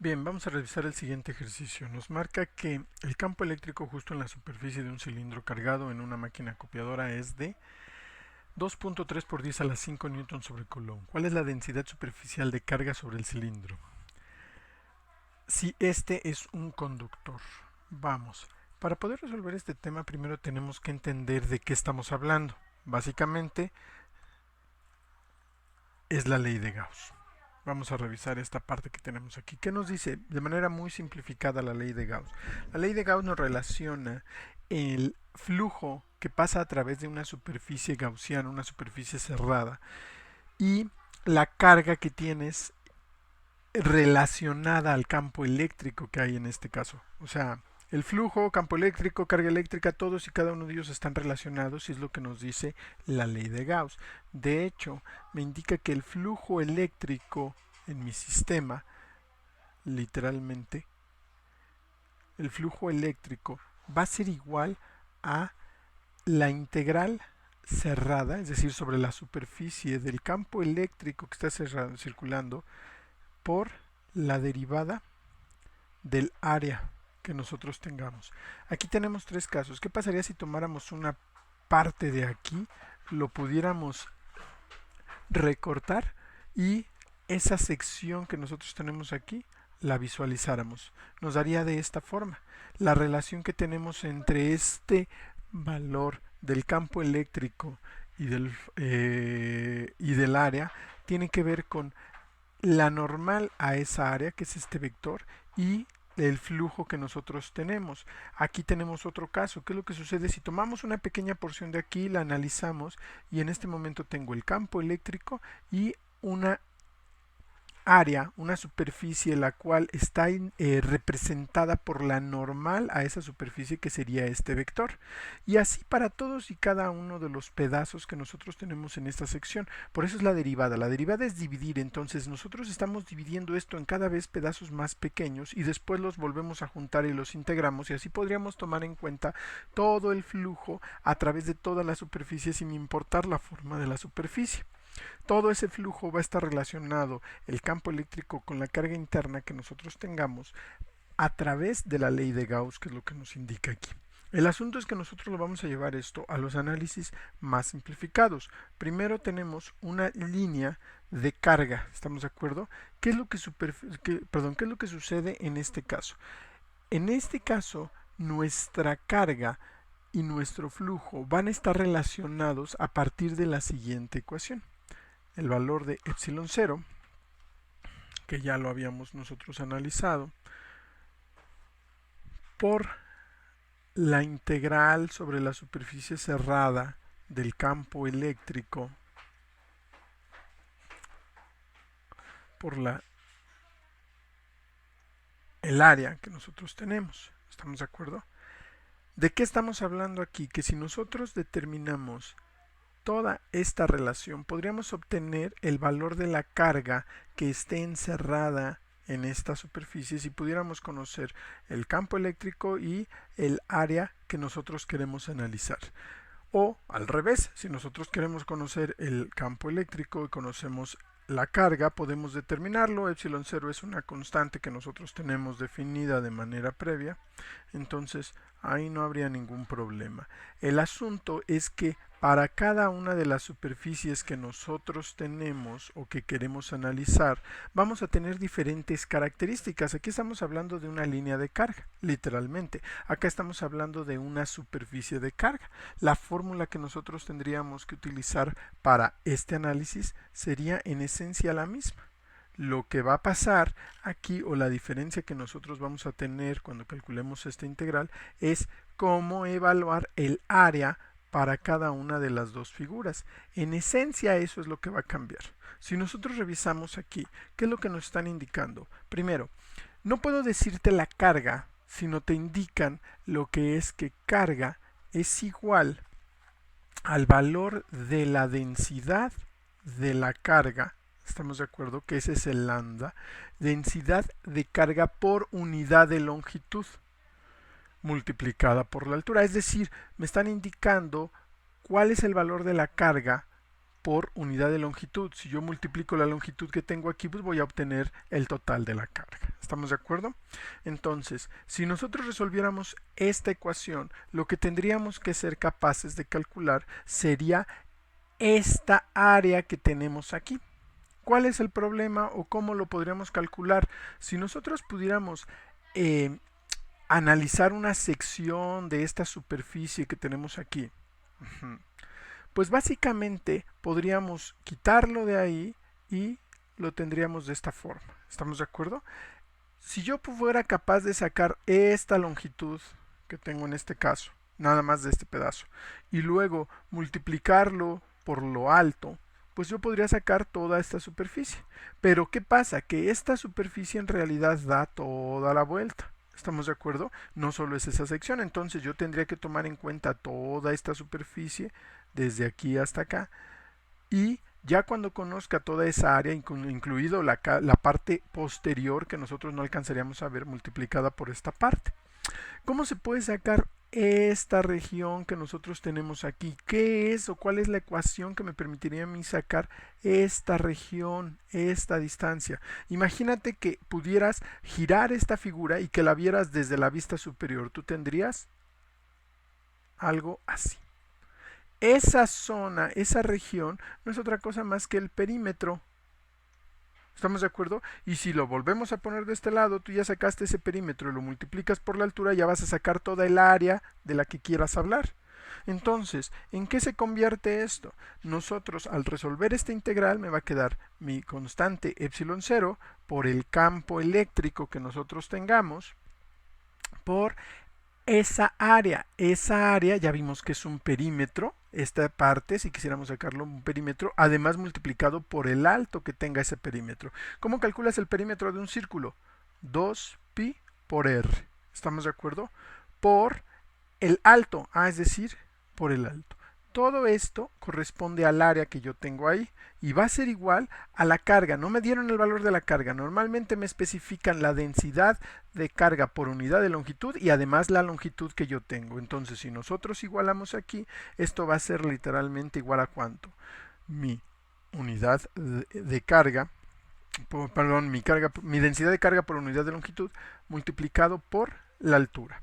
Bien, vamos a revisar el siguiente ejercicio. Nos marca que el campo eléctrico justo en la superficie de un cilindro cargado en una máquina copiadora es de 2.3 por 10 a la 5 newton sobre coulomb. ¿Cuál es la densidad superficial de carga sobre el cilindro? Si este es un conductor. Vamos. Para poder resolver este tema, primero tenemos que entender de qué estamos hablando. Básicamente, es la ley de Gauss. Vamos a revisar esta parte que tenemos aquí. ¿Qué nos dice? De manera muy simplificada la ley de Gauss. La ley de Gauss nos relaciona el flujo que pasa a través de una superficie gaussiana, una superficie cerrada, y la carga que tienes relacionada al campo eléctrico que hay en este caso. O sea, el flujo, campo eléctrico, carga eléctrica, todos y cada uno de ellos están relacionados y es lo que nos dice la ley de Gauss. De hecho, me indica que el flujo eléctrico en mi sistema, literalmente, el flujo eléctrico va a ser igual a la integral cerrada, es decir, sobre la superficie del campo eléctrico que está circulando, por la derivada del área que nosotros tengamos. Aquí tenemos tres casos. ¿Qué pasaría si tomáramos una parte de aquí, lo pudiéramos recortar y esa sección que nosotros tenemos aquí la visualizáramos? Nos daría de esta forma. La relación que tenemos entre este valor del campo eléctrico y del área tiene que ver con la normal a esa área, que es este vector, y el flujo que nosotros tenemos. Aquí tenemos otro caso. ¿Qué es lo que sucede si tomamos una pequeña porción de aquí, la analizamos y en este momento tengo el campo eléctrico y una área, una superficie la cual está representada por la normal a esa superficie que sería este vector, y así para todos y cada uno de los pedazos que nosotros tenemos en esta sección. Por eso es la derivada es dividir. Entonces nosotros estamos dividiendo esto en cada vez pedazos más pequeños y después los volvemos a juntar y los integramos, y así podríamos tomar en cuenta todo el flujo a través de toda la superficie sin importar la forma de la superficie. Todo ese flujo va a estar relacionado, el campo eléctrico, con la carga interna que nosotros tengamos a través de la ley de Gauss, que es lo que nos indica aquí. El asunto es que nosotros lo vamos a llevar esto a los análisis más simplificados. Primero tenemos una línea de carga, ¿estamos de acuerdo? ¿Qué es lo que, ¿qué es lo que sucede en este caso? En este caso, nuestra carga y nuestro flujo van a estar relacionados a partir de la siguiente ecuación. El valor de epsilon 0, que ya lo habíamos nosotros analizado, por la integral sobre la superficie cerrada del campo eléctrico por el área que nosotros tenemos. ¿Estamos de acuerdo? ¿De qué estamos hablando aquí? Que si nosotros determinamos toda esta relación, podríamos obtener el valor de la carga que esté encerrada en esta superficie si pudiéramos conocer el campo eléctrico y el área que nosotros queremos analizar. O al revés, si nosotros queremos conocer el campo eléctrico y conocemos la carga, podemos determinarlo. Epsilon 0 es una constante que nosotros tenemos definida de manera previa, entonces ahí no habría ningún problema. El asunto es que para cada una de las superficies que nosotros tenemos o que queremos analizar, vamos a tener diferentes características. Aquí estamos hablando de una línea de carga, literalmente. Acá estamos hablando de una superficie de carga. La fórmula que nosotros tendríamos que utilizar para este análisis sería en esencia la misma. Lo que va a pasar aquí, o la diferencia que nosotros vamos a tener cuando calculemos esta integral, es cómo evaluar el área para cada una de las dos figuras. En esencia eso es lo que va a cambiar. Si nosotros revisamos aquí, ¿qué es lo que nos están indicando? Primero, no puedo decirte la carga si no te indican lo que es que carga es igual al valor de la densidad de la carga. Estamos de acuerdo que ese es el lambda, densidad de carga por unidad de longitud multiplicada por la altura. Es decir, me están indicando cuál es el valor de la carga por unidad de longitud. Si yo multiplico la longitud que tengo aquí, pues voy a obtener el total de la carga. ¿Estamos de acuerdo? Entonces, si nosotros resolviéramos esta ecuación, lo que tendríamos que ser capaces de calcular sería esta área que tenemos aquí. ¿Cuál es el problema o cómo lo podríamos calcular? Si nosotros pudiéramos analizar una sección de esta superficie que tenemos aquí, pues básicamente podríamos quitarlo de ahí y lo tendríamos de esta forma. ¿Estamos de acuerdo? Si yo fuera capaz de sacar esta longitud que tengo en este caso, nada más de este pedazo, y luego multiplicarlo por lo alto, pues yo podría sacar toda esta superficie. Pero ¿qué pasa? Que esta superficie en realidad da toda la vuelta. ¿Estamos de acuerdo? No solo es esa sección, entonces yo tendría que tomar en cuenta toda esta superficie desde aquí hasta acá, y ya cuando conozca toda esa área, incluido la parte posterior que nosotros no alcanzaríamos a ver, multiplicada por esta parte. ¿Cómo se puede sacar esta región que nosotros tenemos aquí? ¿Qué es o cuál es la ecuación que me permitiría a mí sacar esta región, esta distancia? Imagínate que pudieras girar esta figura y que la vieras desde la vista superior. Tú tendrías algo así. Esa zona, esa región, no es otra cosa más que el perímetro. ¿Estamos de acuerdo? Y si lo volvemos a poner de este lado, tú ya sacaste ese perímetro y lo multiplicas por la altura, ya vas a sacar toda el área de la que quieras hablar. Entonces, ¿en qué se convierte esto? Nosotros, al resolver esta integral, me va a quedar mi constante epsilon 0 por el campo eléctrico que nosotros tengamos, por esa área ya vimos que es un perímetro, esta parte, si quisiéramos sacarlo un perímetro, además multiplicado por el alto que tenga ese perímetro. ¿Cómo calculas el perímetro de un círculo? 2pi por r, ¿estamos de acuerdo? Por el alto, es decir, por el alto. Todo esto corresponde al área que yo tengo ahí y va a ser igual a la carga. No me dieron el valor de la carga. Normalmente me especifican la densidad de carga por unidad de longitud y además la longitud que yo tengo. Entonces, si nosotros igualamos aquí, esto va a ser literalmente igual a ¿cuánto? Mi unidad de carga, perdón, mi densidad de carga por unidad de longitud multiplicado por la altura.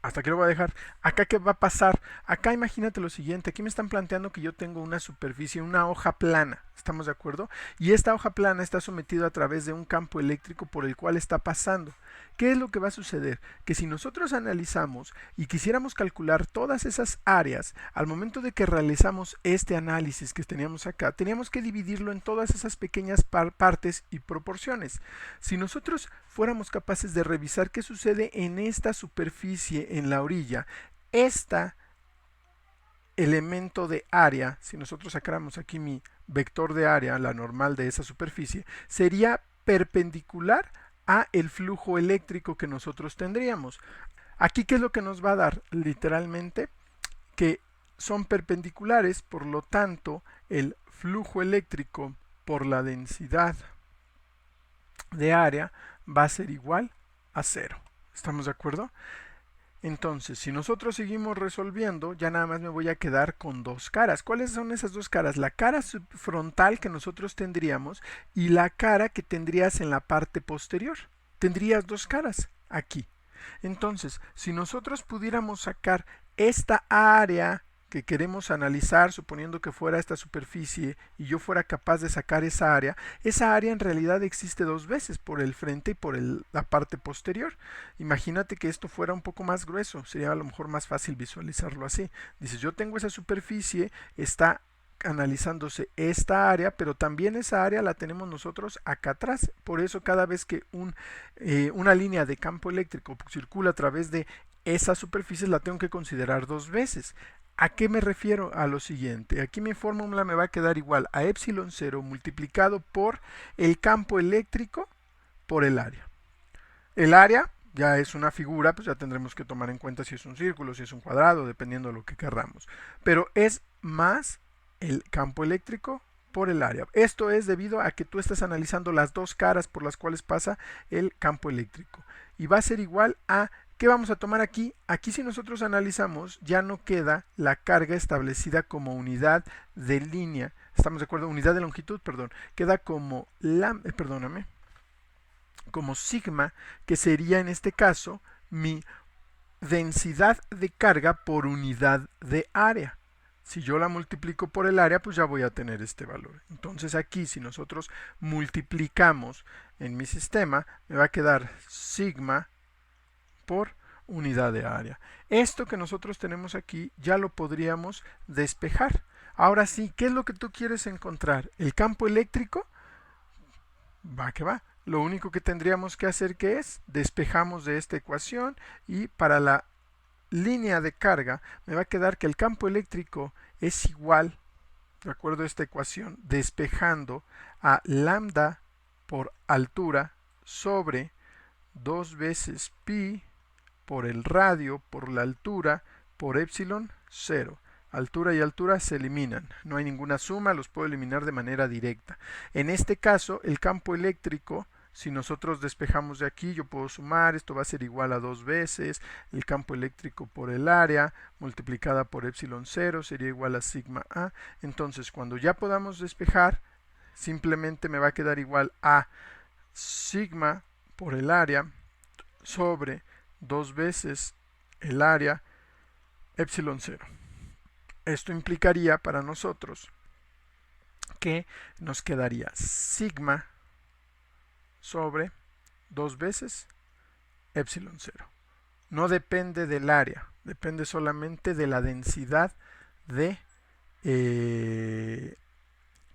Hasta aquí lo voy a dejar. Acá, ¿qué va a pasar? Acá imagínate lo siguiente. Aquí me están planteando que yo tengo una superficie, una hoja plana. ¿Estamos de acuerdo? Y esta hoja plana está sometida a través de un campo eléctrico por el cual está pasando. ¿Qué es lo que va a suceder? Que si nosotros analizamos y quisiéramos calcular todas esas áreas, al momento de que realizamos este análisis que teníamos acá, teníamos que dividirlo en todas esas pequeñas partes y proporciones. Si nosotros fuéramos capaces de revisar qué sucede en esta superficie en la orilla, este elemento de área, si nosotros sacáramos aquí mi vector de área, la normal de esa superficie, sería perpendicular a el flujo eléctrico que nosotros tendríamos. Aquí, ¿qué es lo que nos va a dar? Literalmente que son perpendiculares, por lo tanto el flujo eléctrico por la densidad de área va a ser igual a 0. ¿Estamos de acuerdo? Entonces, si nosotros seguimos resolviendo, ya nada más me voy a quedar con dos caras. ¿Cuáles son esas dos caras? La cara frontal que nosotros tendríamos y la cara que tendrías en la parte posterior. Tendrías dos caras aquí. Entonces, si nosotros pudiéramos sacar esta área que queremos analizar, suponiendo que fuera esta superficie y yo fuera capaz de sacar esa área en realidad existe dos veces, por el frente y por la parte posterior. Imagínate que esto fuera un poco más grueso, sería a lo mejor más fácil visualizarlo así. Dices, yo tengo esa superficie, está analizándose esta área, pero también esa área la tenemos nosotros acá atrás. Por eso cada vez que una línea de campo eléctrico circula a través de esas superficies, la tengo que considerar dos veces. ¿A qué me refiero? A lo siguiente. Aquí mi fórmula me va a quedar igual a epsilon 0 multiplicado por el campo eléctrico por el área. El área ya es una figura, pues ya tendremos que tomar en cuenta si es un círculo, si es un cuadrado, dependiendo de lo que querramos. Pero es más el campo eléctrico por el área. Esto es debido a que tú estás analizando las dos caras por las cuales pasa el campo eléctrico. Y va a ser igual a ¿Qué vamos a tomar aquí? Aquí si nosotros analizamos ya no queda la carga establecida como unidad de línea. ¿Estamos de acuerdo? Unidad de longitud, perdón. Queda como como sigma, que sería en este caso mi densidad de carga por unidad de área. Si yo la multiplico por el área, pues ya voy a tener este valor. Entonces aquí, si nosotros multiplicamos en mi sistema, me va a quedar sigma por unidad de área. Esto que nosotros tenemos aquí ya lo podríamos despejar. Ahora sí, ¿qué es lo que tú quieres encontrar? ¿El campo eléctrico? Va que va. Lo único que tendríamos que hacer que es despejamos de esta ecuación y para la línea de carga me va a quedar que el campo eléctrico es igual, de acuerdo a esta ecuación, despejando a lambda por altura sobre 2 veces pi por el radio por la altura por epsilon 0. Altura y altura se eliminan, no hay ninguna suma, los puedo eliminar de manera directa. En este caso, el campo eléctrico, si nosotros despejamos de aquí, yo puedo sumar, esto va a ser igual a 2 veces el campo eléctrico por el área multiplicada por epsilon 0 sería igual a sigma A. Entonces, cuando ya podamos despejar, simplemente me va a quedar igual a sigma por el área sobre 2 veces el área epsilon 0. Esto implicaría para nosotros que nos quedaría sigma sobre 2 veces epsilon 0. No depende del área, depende solamente de la densidad de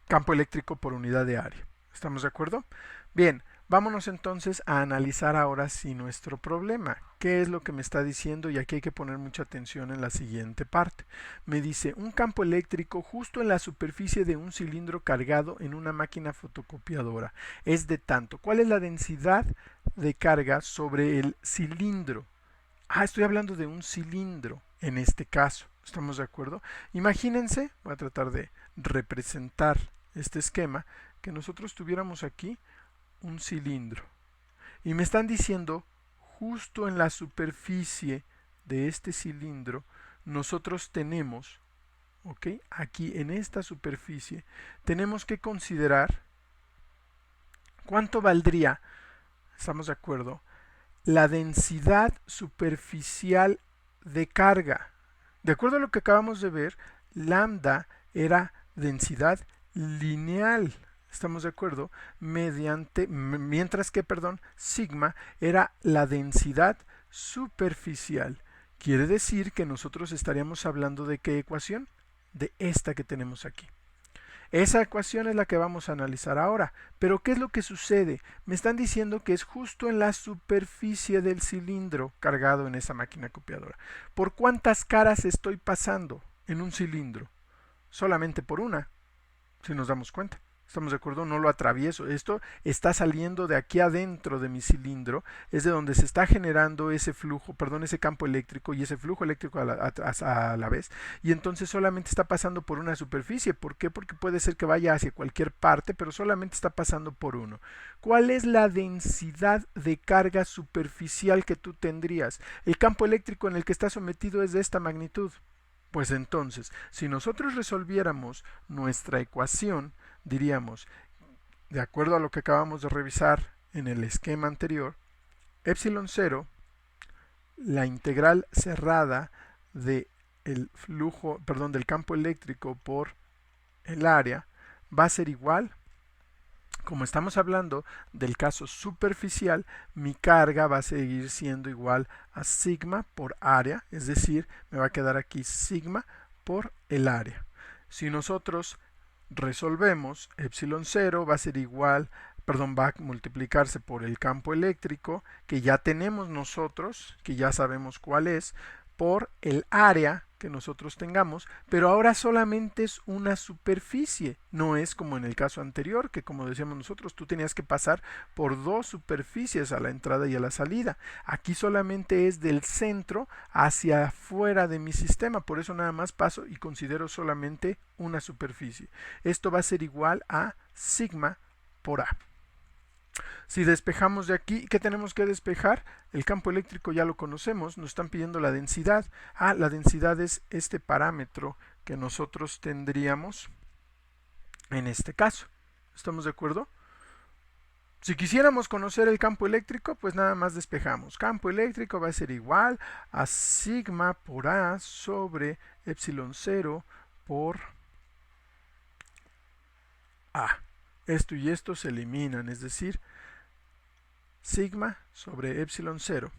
campo eléctrico por unidad de área. ¿Estamos de acuerdo? Bien, vámonos entonces a analizar ahora sí nuestro problema. ¿Qué es lo que me está diciendo? Y aquí hay que poner mucha atención en la siguiente parte. Me dice un campo eléctrico justo en la superficie de un cilindro cargado en una máquina fotocopiadora. Es de tanto. ¿Cuál es la densidad de carga sobre el cilindro? Estoy hablando de un cilindro en este caso. ¿Estamos de acuerdo? Imagínense, voy a tratar de representar este esquema, que nosotros tuviéramos aquí un cilindro y me están diciendo justo en la superficie de este cilindro nosotros tenemos, ¿ok? Aquí en esta superficie tenemos que considerar cuánto valdría, ¿estamos de acuerdo?, la densidad superficial de carga. De acuerdo a lo que acabamos de ver, lambda era densidad lineal. ¿Estamos de acuerdo? Mientras que, sigma era la densidad superficial. Quiere decir que nosotros estaríamos hablando de ¿qué ecuación? De esta que tenemos aquí. Esa ecuación es la que vamos a analizar ahora. Pero ¿qué es lo que sucede? Me están diciendo que es justo en la superficie del cilindro cargado en esa máquina copiadora. ¿Por cuántas caras estoy pasando en un cilindro? Solamente por una, si nos damos cuenta. ¿Estamos de acuerdo? No lo atravieso. Esto está saliendo de aquí adentro de mi cilindro. Es de donde se está generando ese flujo, ese campo eléctrico y ese flujo eléctrico a la vez. Y entonces solamente está pasando por una superficie. ¿Por qué? Porque puede ser que vaya hacia cualquier parte, pero solamente está pasando por uno. ¿Cuál es la densidad de carga superficial que tú tendrías? El campo eléctrico en el que está sometido es de esta magnitud. Pues entonces, si nosotros resolviéramos nuestra ecuación, diríamos, de acuerdo a lo que acabamos de revisar en el esquema anterior, epsilon 0, la integral cerrada del flujo, del campo eléctrico por el área va a ser igual. Como estamos hablando del caso superficial, mi carga va a seguir siendo igual a sigma por área, es decir, me va a quedar aquí sigma por el área. Si nosotros resolvemos, epsilon 0 va a ser igual, va a multiplicarse por el campo eléctrico que ya tenemos nosotros, que ya sabemos cuál es, por el área que nosotros tengamos, pero ahora solamente es una superficie, no es como en el caso anterior, que como decíamos nosotros, tú tenías que pasar por dos superficies a la entrada y a la salida. Aquí solamente es del centro hacia afuera de mi sistema, por eso nada más paso y considero solamente una superficie. Esto va a ser igual a sigma por A. Si despejamos de aquí, ¿qué tenemos que despejar? El campo eléctrico ya lo conocemos, nos están pidiendo la densidad. La densidad es este parámetro que nosotros tendríamos en este caso. ¿Estamos de acuerdo? Si quisiéramos conocer el campo eléctrico, pues nada más despejamos. Campo eléctrico va a ser igual a sigma por A sobre epsilon 0 por A. Esto y esto se eliminan, es decir, sigma sobre epsilon 0.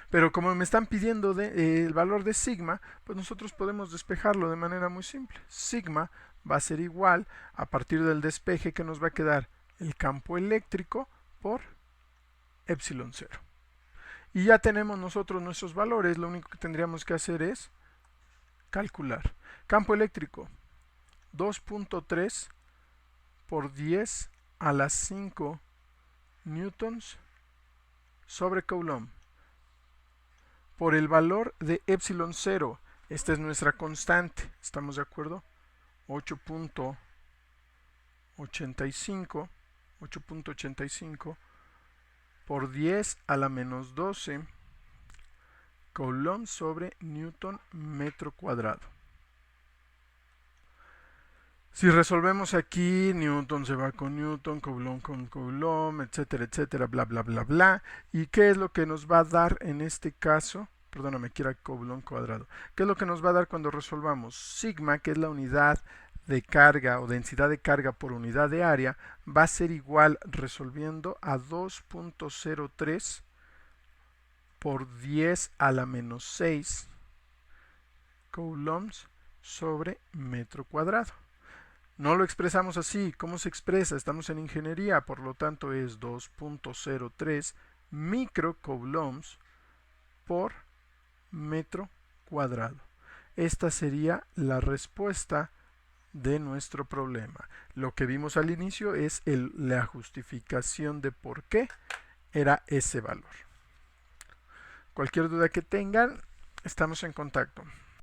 Pero como me están pidiendo el valor de sigma, pues nosotros podemos despejarlo de manera muy simple. Sigma va a ser igual, a partir del despeje, que nos va a quedar el campo eléctrico por epsilon 0. Y ya tenemos nosotros nuestros valores, lo único que tendríamos que hacer es calcular. Campo eléctrico, 2.3 por 10 a la 5 newtons sobre coulomb. Por el valor de epsilon 0, esta es nuestra constante, ¿estamos de acuerdo? 8.85 por 10 a la menos 12 coulomb sobre newton metro cuadrado. Si resolvemos aquí, newton se va con newton, coulomb con coulomb, etcétera, etcétera, bla, bla, bla, bla. ¿Y qué es lo que nos va a dar en este caso? Perdóname, aquí era coulomb cuadrado. ¿Qué es lo que nos va a dar cuando resolvamos? Sigma, que es la unidad de carga o densidad de carga por unidad de área, va a ser igual, resolviendo, a 2.03 por 10 a la menos 6 coulombs sobre metro cuadrado. No lo expresamos así. ¿Cómo se expresa? Estamos en ingeniería, por lo tanto es 2.03 microcoulombs por metro cuadrado. Esta sería la respuesta de nuestro problema. Lo que vimos al inicio es la justificación de por qué era ese valor. Cualquier duda que tengan, estamos en contacto.